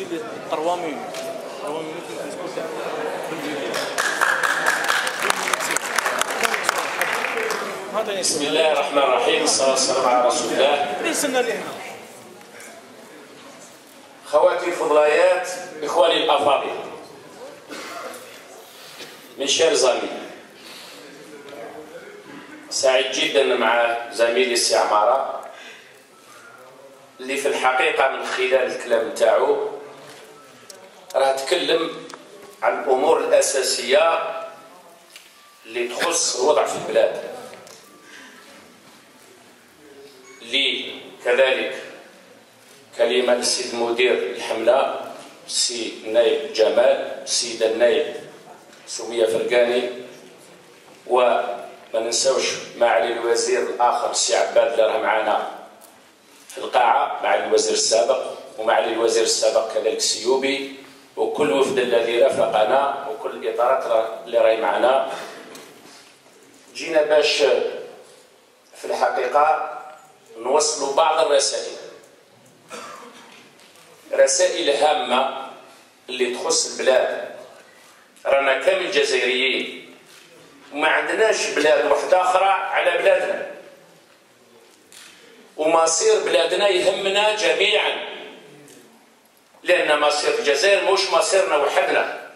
زيد لي 3 مينوت 3 مينوت نسكت بسم الله الرحمن الرحيم، والصلاة والسلام على رسول الله. ليسنا لهنا خواتي الفضليات، إخواني الأفاضل، من شير زميل سعيد جدا مع زميلي السي عمارة اللي في الحقيقة من خلال الكلام نتاعو راه تكلم عن الأمور الأساسية اللي تخص الوضع في البلاد، اللي كذلك كلمة السيد مدير الحملة السي النائب جمال، السيدة النائب سمية فرقاني، وما ننساوش معالي الوزير الآخر السي عباد اللي راه معنا في القاعة، مع الوزير السابق ومعالي الوزير السابق كذلك السيوبي وكل وفد الذي رافقنا وكل الإطارات اللي راهي معنا. جينا باش في الحقيقة نوصلوا بعض الرسائل، رسائل هامة اللي تخص البلاد. رانا كامل جزائريين وما عندناش بلاد واحدة أخرى على بلادنا، ومصير بلادنا يهمنا جميعا، لأن مصير الجزائر مش مصيرنا وحدنا،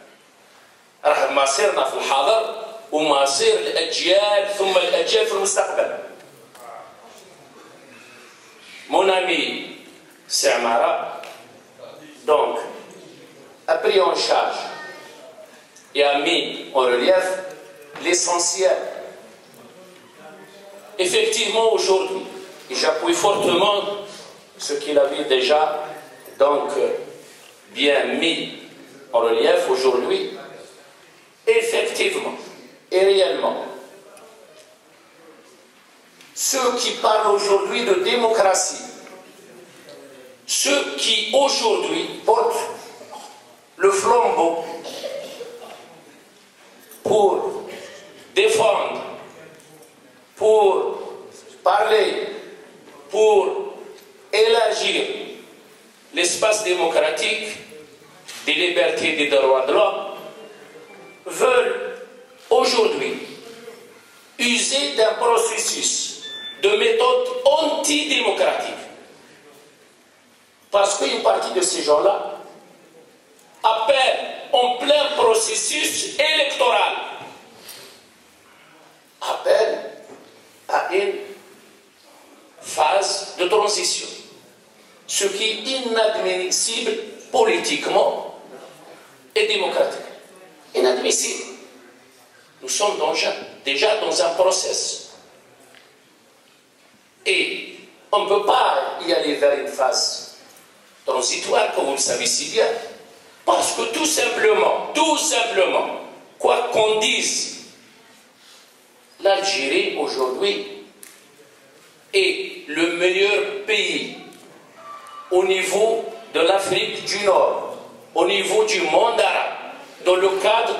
راه مصيرنا في الحاضر ومصير الأجيال ثم الأجيال في المستقبل. Mon ami Samara, donc, a pris en charge et a mis en relief l'essentiel. Effectivement, aujourd'hui, et j'appuie fortement ce qu'il avait déjà donc bien mis en relief aujourd'hui, effectivement et réellement, ceux qui parlent aujourd'hui de démocratie, ceux qui aujourd'hui portent le flambeau pour défendre, pour parler, pour élargir l'espace démocratique, des libertés et des droits de l'homme, veulent aujourd'hui user d'un processus de méthode antidémocratique. Parce qu'une partie de ces gens-là appellent en plein processus électoral, appellent à une phase de transition, ce qui est inadmissible politiquement et démocratiquement. Inadmissible. Nous sommes déjà dans un processus. Et on ne peut pas y aller vers une phase transitoire, comme vous le savez si bien, parce que tout simplement, quoi qu'on dise, l'Algérie aujourd'hui est le meilleur pays au niveau de l'Afrique du Nord, au niveau du monde arabe, dans le cadre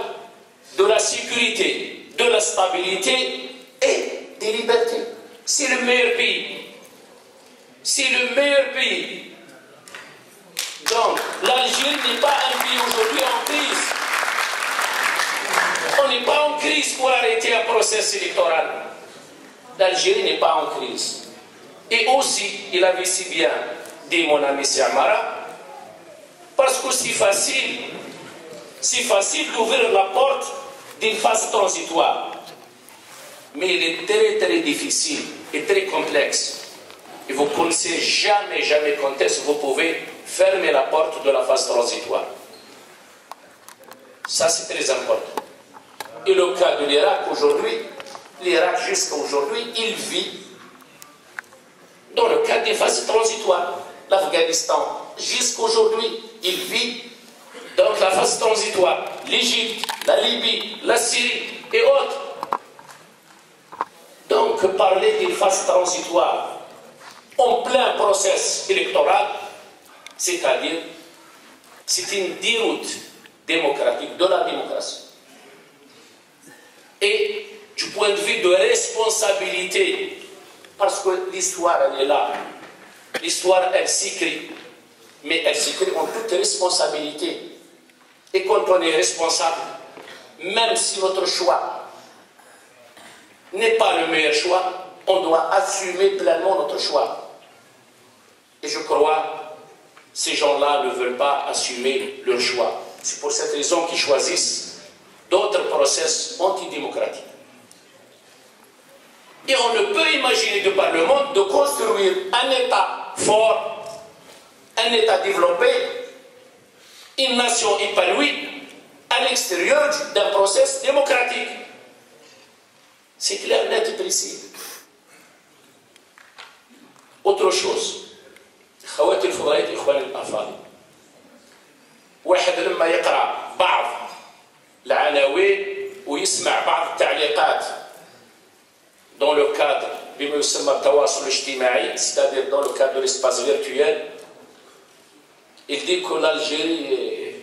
de la sécurité, de la stabilité et des libertés. C'est le meilleur pays. C'est le meilleur pays. Donc, l'Algérie n'est pas un pays aujourd'hui en crise. On n'est pas en crise pour arrêter un processus électoral. L'Algérie n'est pas en crise. Et aussi, il avait si bien dit mon ami Samara, parce que c'est facile d'ouvrir la porte d'une phase transitoire. Mais il est très très difficile et très complexe. Et vous ne connaissez jamais quand est-ce que vous pouvez fermer la porte de la phase transitoire. Ça c'est très important. Et le cas de l'Irak aujourd'hui, l'Irak jusqu'à aujourd'hui, il vit dans le cadre des phases transitoires. L'Afghanistan jusqu'à aujourd'hui, il vit dans la phase transitoire. L'Égypte, la Libye, la Syrie et autres. Donc, parler d'une phase transitoire en plein processus électoral, c'est-à-dire, c'est une déroute démocratique de la démocratie. Et du point de vue de responsabilité, parce que l'histoire, elle est là, l'histoire, elle s'écrit, mais elle s'écrit en toute responsabilité. Et quand on est responsable, même si notre choix n'est pas le meilleur choix, on doit assumer pleinement notre choix. Et je crois que ces gens-là ne veulent pas assumer leur choix. C'est pour cette raison qu'ils choisissent d'autres process antidémocratiques. Et on ne peut imaginer de par le monde de construire un État fort, un État développé, une nation épanouie à l'extérieur d'un processus démocratique. C'est clair, net et précis. Autre chose. خواتي الفضائيات إخواني الأفاضل. واحد لما يقرأ بعض العناوين ويسمع بعض التعليقات dans le cadre بما يسمى التواصل الاجتماعي, c'est-à-dire dans le cadre de l'espace virtuel, il dit que l'Algérie est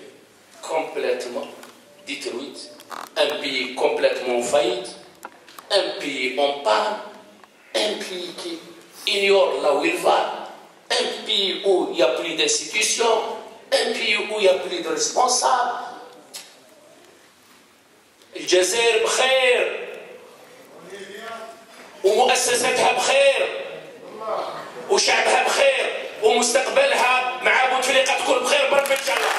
complètement détruite, un pays complètement faillite, un pays en panne, un pays qui ignore là où il va, un pays où il n'y a plus d'institutions, un pays où il n'y a plus de responsables. الجزائر بخير ومؤسساتها بخير وشعبها بخير ومستقبلها مع بوتفليقه تكون بخير برك ان شاء الله.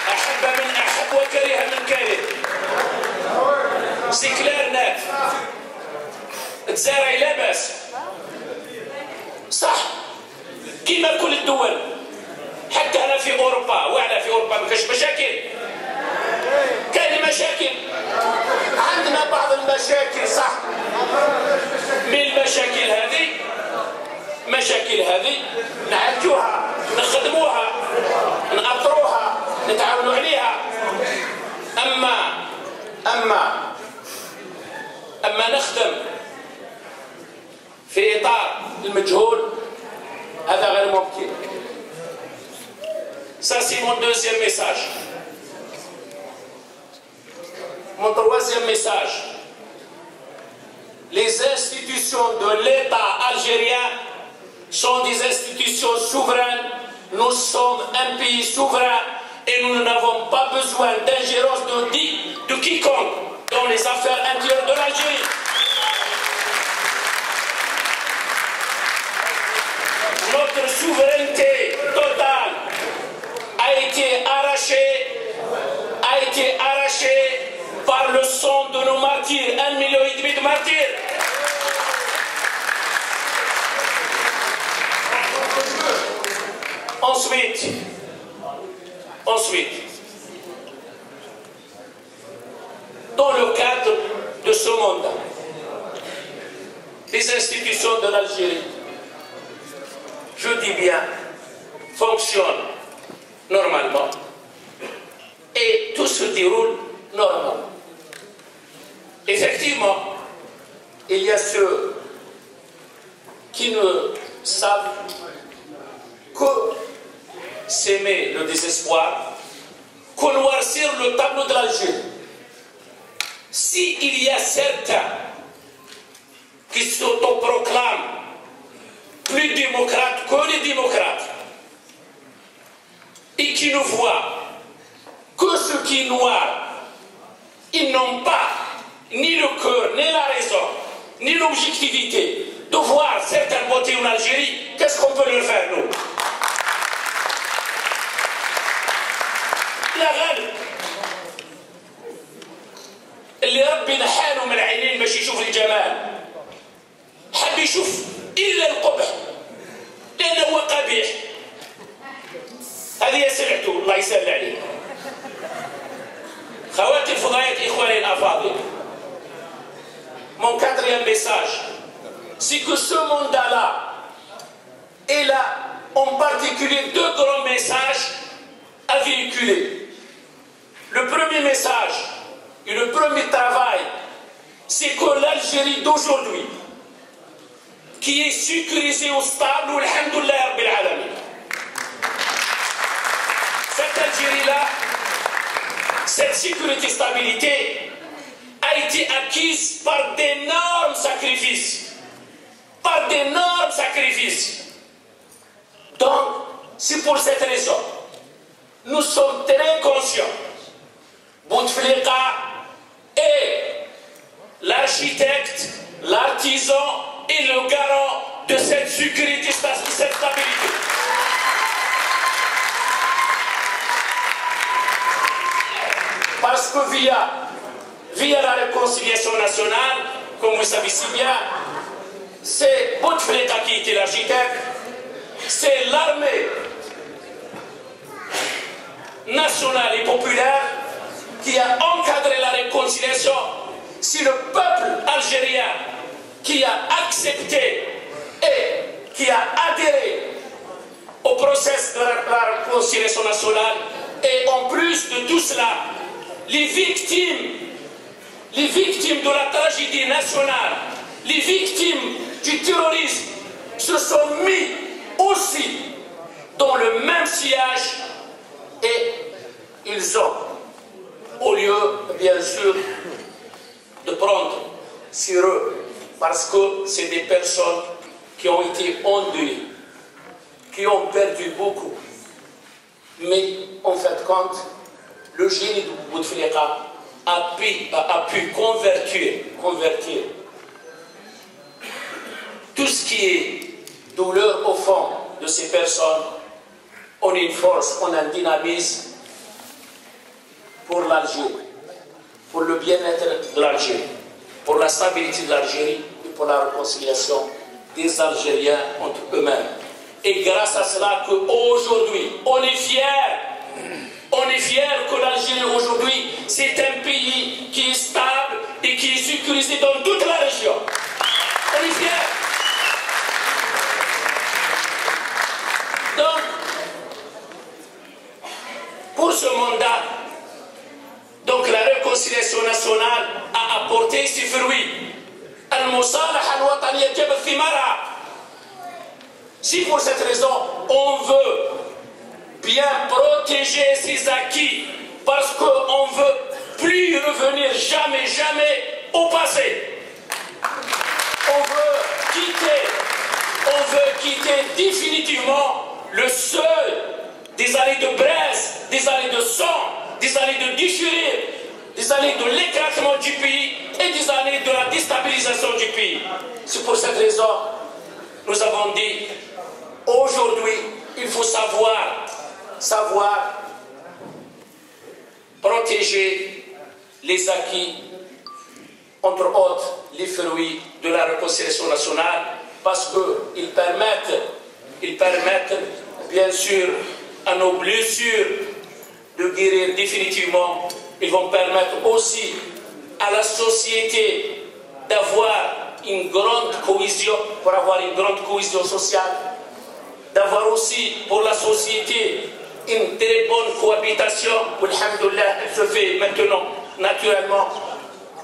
احب من احب وكره من كره. سي كلير نات. تزارع لا باس. صح كيما كل الدول. حتى هنا في اوروبا وعلى في اوروبا ما كاش مشاكل. كاين مشاكل. عندنا بعض المشاكل صح. من المشاكل هذه نعالجوها نخدموها نأطروها نتعاونوا عليها. أما نخدم في إطار المجهول هذا غير ممكن. Ça c'est mon deuxième message. Mon troisième message. Les institutions de l'État algérien sont des institutions souveraines. Nous sommes un pays souverain et nous n'avons pas besoin d'ingérence de quiconque dans les affaires intérieures de l'Algérie. Notre souveraineté totale a été arrachée par le sang de nos martyrs, 1,5 million de martyrs. Ensuite, dans le cadre de ce mandat, les institutions de l'Algérie, je dis bien, fonctionnent normalement et tout se déroule normalement. Effectivement, il y a ceux qui ne savent que s'aimer le désespoir, que noircir le tableau de l'Algérie. S'il y a certains qui s'autoproclament plus démocrates que les démocrates et qui ne voient que ce qui est noir, ils n'ont pas ni le cœur, ni la raison, ni l'objectivité de voir certaines beautés en Algérie. Qu'est-ce qu'on peut leur faire, nous? لا غالب اللي ربي نحاله من العينين باش يشوف الجمال حب يشوف إلا القبح لأنه هو قبيح. هذه سمعتوا الله يسهل عليك. خواتي الفضائيات إخواني الأفاضل. Mon quatrième message, c'est que ce mandat-là, il a en particulier deux grands messages à véhiculer. Le premier message et le premier travail, c'est que l'Algérie d'aujourd'hui, qui est sécurisée au stable, alhamdoulilah rabbil alamin. Cette Algérie-là, cette sécurité et stabilité a été acquise par d'énormes sacrifices par d'énormes sacrifices. Donc, c'est pour cette raison, nous sommes très conscients. Bouteflika est l'architecte, l'artisan et le garant de cette sécurité, de cette stabilité. Parce que via la réconciliation nationale, comme vous savez si bien, c'est Bouteflika qui était l'architecte, c'est l'armée nationale et populaire qui a encadré la réconciliation, c'est le peuple algérien qui a accepté et qui a adhéré au processus de la réconciliation nationale. Et en plus de tout cela, les victimes de la tragédie nationale, les victimes du terrorisme se sont mis aussi dans le même sillage et ils ont, au lieu bien sûr de prendre sur eux, parce que c'est des personnes qui ont été endeuillées, qui ont perdu beaucoup, mais en fait compte, le génie de Bouteflika a pu convertir tout ce qui est douleur au fond de ces personnes en une force, en un dynamisme pour l'Algérie, pour le bien-être de l'Algérie, pour la stabilité de l'Algérie et pour la réconciliation des Algériens entre eux-mêmes. Et grâce à cela qu'aujourd'hui, on est fiers que l'Algérie aujourd'hui, c'est un pays qui est stable et qui est sécurisé dans toute la région. On est fiers. Donc, pour ce mandat, donc la réconciliation nationale a apporté ses fruits. Al-Musalaha al-Wataniya jabat thimara. Si pour cette raison, on veut bien protéger ses acquis, parce qu'on ne veut plus revenir jamais au passé. On veut quitter définitivement le seuil des années de braise, des années de sang, des années de déchirure, des années de l'éclatement du pays et des années de la déstabilisation du pays. C'est pour cette raison, nous avons dit, aujourd'hui, il faut savoir protéger les acquis, entre autres les fruits de la réconciliation nationale, parce qu'ils permettent bien sûr à nos blessures de guérir définitivement. Ils vont permettre aussi à la société d'avoir une grande cohésion, pour avoir une grande cohésion sociale, d'avoir aussi pour la société une très bonne cohabitation. Alhamdoulilah, elle se fait maintenant naturellement.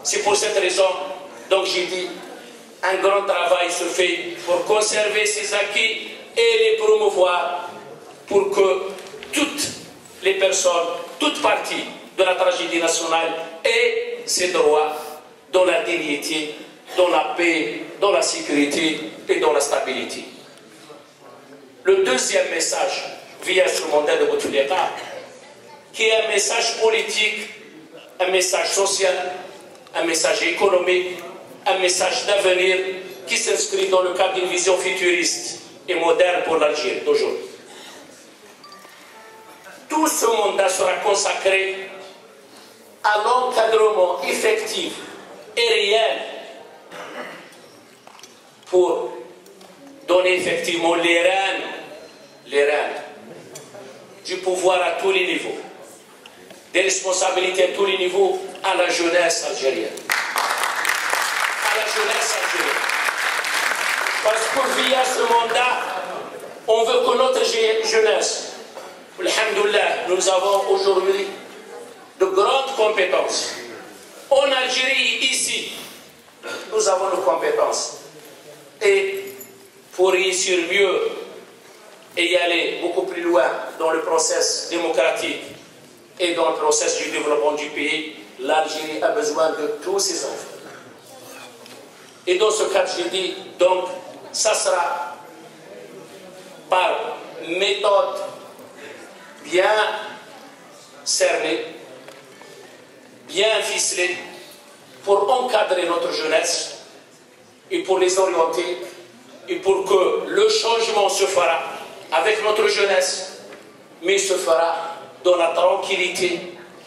C'est pour cette raison, donc j'ai dit, un grand travail se fait pour conserver ces acquis et les promouvoir pour que toutes les personnes, toutes parties de la tragédie nationale aient ces droits dans la dignité, dans la paix, dans la sécurité et dans la stabilité. Le deuxième message, via ce mandat de Bouteflika, qui est un message politique, un message social, un message économique, un message d'avenir qui s'inscrit dans le cadre d'une vision futuriste et moderne pour l'Algérie d'aujourd'hui. Tout ce mandat sera consacré à l'encadrement effectif et réel pour donner effectivement les rênes du pouvoir à tous les niveaux, des responsabilités à tous les niveaux à la jeunesse algérienne. Parce que via ce mandat, on veut que notre jeunesse, alhamdoulilah, nous avons aujourd'hui de grandes compétences. En Algérie, ici, nous avons nos compétences. Et pour réussir mieux et y aller beaucoup plus loin dans le processus démocratique et dans le processus du développement du pays, l'Algérie a besoin de tous ses enfants. Et dans ce cadre, j'ai dit, donc, ça sera par méthode bien cernée, bien ficelée, pour encadrer notre jeunesse et pour les orienter et pour que le changement se fera avec notre jeunesse, mais se fera dans la tranquillité,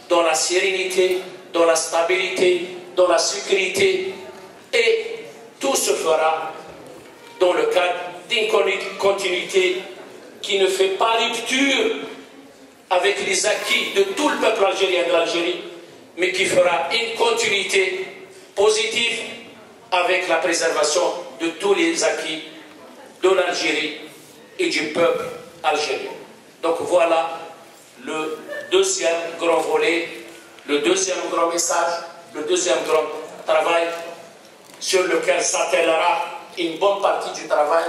dans la sérénité, dans la stabilité, dans la sécurité, et tout se fera dans le cadre d'une continuité qui ne fait pas rupture avec les acquis de tout le peuple algérien de l'Algérie, mais qui fera une continuité positive avec la préservation de tous les acquis de l'Algérie et du peuple algérien. Donc voilà le deuxième grand volet, le deuxième grand message, le deuxième grand travail sur lequel s'attellera une bonne partie du travail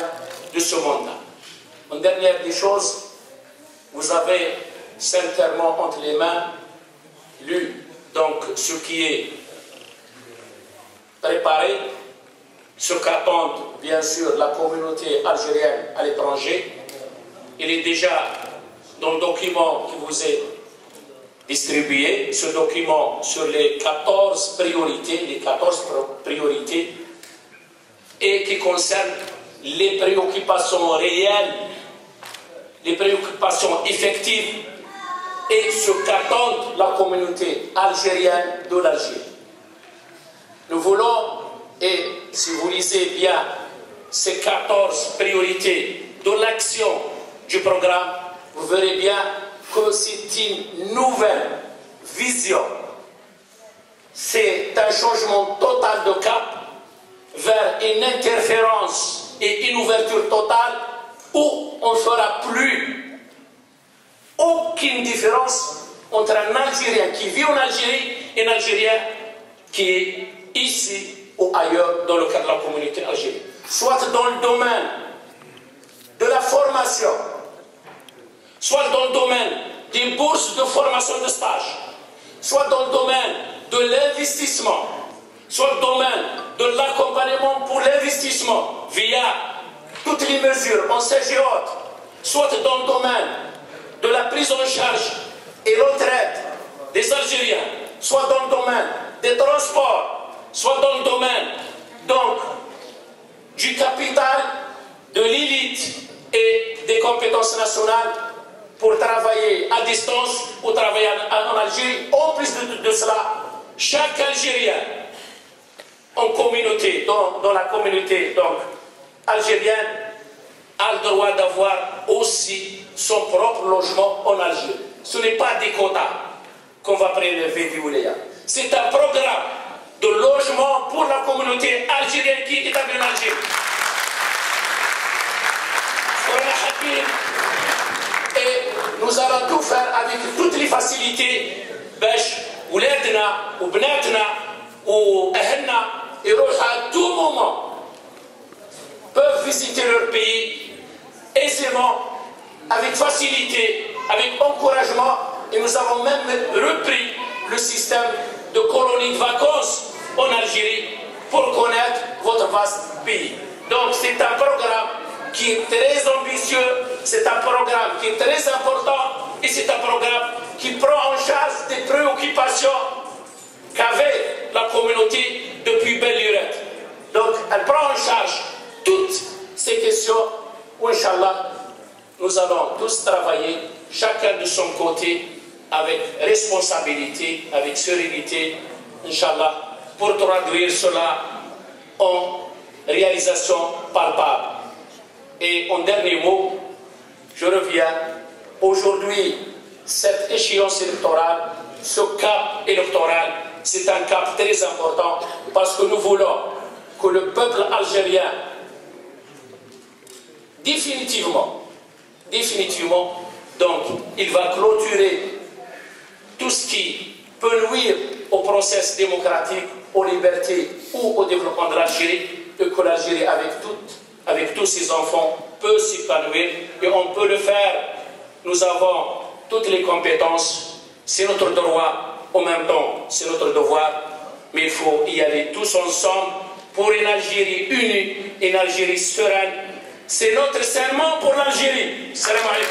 de ce mandat. Une dernière des choses, vous avez sincèrement entre les mains lu donc ce qui est préparé, ce qu'attend bien sûr la communauté algérienne à l'étranger. Il est déjà dans le document qui vous est distribué, ce document sur les 14 priorités, et qui concerne les préoccupations réelles, les préoccupations effectives et ce qu'attend la communauté algérienne de l'Algérie. Nous voulons, et si vous lisez bien ces 14 priorités de l'action du programme, vous verrez bien que c'est une nouvelle vision. C'est un changement total de cap vers une interférence et une ouverture totale où on ne fera plus aucune différence entre un Algérien qui vit en Algérie et un Algérien qui est ici ou ailleurs dans le cadre de la communauté algérienne. Soit dans le domaine de la formation, soit dans le domaine des bourses de formation de stage, soit dans le domaine de l'investissement, soit dans le domaine de l'accompagnement pour l'investissement via toutes les mesures en CG et autres, soit dans le domaine de la prise en charge et retraite des Algériens, soit dans le domaine des transports, soit dans le domaine donc du capital, de l'élite et des compétences nationales pour travailler à distance ou travailler en Algérie. En plus de cela, chaque Algérien en communauté, dans la communauté donc, algérienne, a le droit d'avoir aussi son propre logement en Algérie. Ce n'est pas des quotas qu'on va prélever du Ouléa. C'est un programme de logement pour la communauté algérienne qui est établie en Algérie. Et nous allons tout faire avec toutes les facilités. ولادنا وبناتنا وأهلنا يروحوا à tout moment, peuvent visiter leur pays aisément, avec facilité, avec encouragement, et nous avons même repris le système de colonies de vacances en Algérie pour connaître votre vaste pays. Donc c'est un programme qui est très ambitieux, c'est un programme qui est très important et c'est un programme qui prend en charge des préoccupations qu'avait la communauté depuis belle lurette. Donc elle prend en charge toutes ces questions où, Inch'Allah, nous allons tous travailler, chacun de son côté, avec responsabilité, avec sérénité, Inch'Allah, pour traduire cela en réalisation palpable. Et en dernier mot, je reviens, aujourd'hui, cette échéance électorale, ce cap électoral, c'est un cap très important parce que nous voulons que le peuple algérien, définitivement, donc, il va clôturer tout ce qui peut nuire au processus démocratique, aux libertés ou au développement de l'Algérie, et que l'Algérie, avec tous ses enfants, peut s'épanouir, et on peut le faire. Nous avons toutes les compétences, c'est notre droit, en même temps, c'est notre devoir, mais il faut y aller tous ensemble pour une Algérie unie, une Algérie sereine. C'est notre serment pour l'Algérie. Salam alaikum.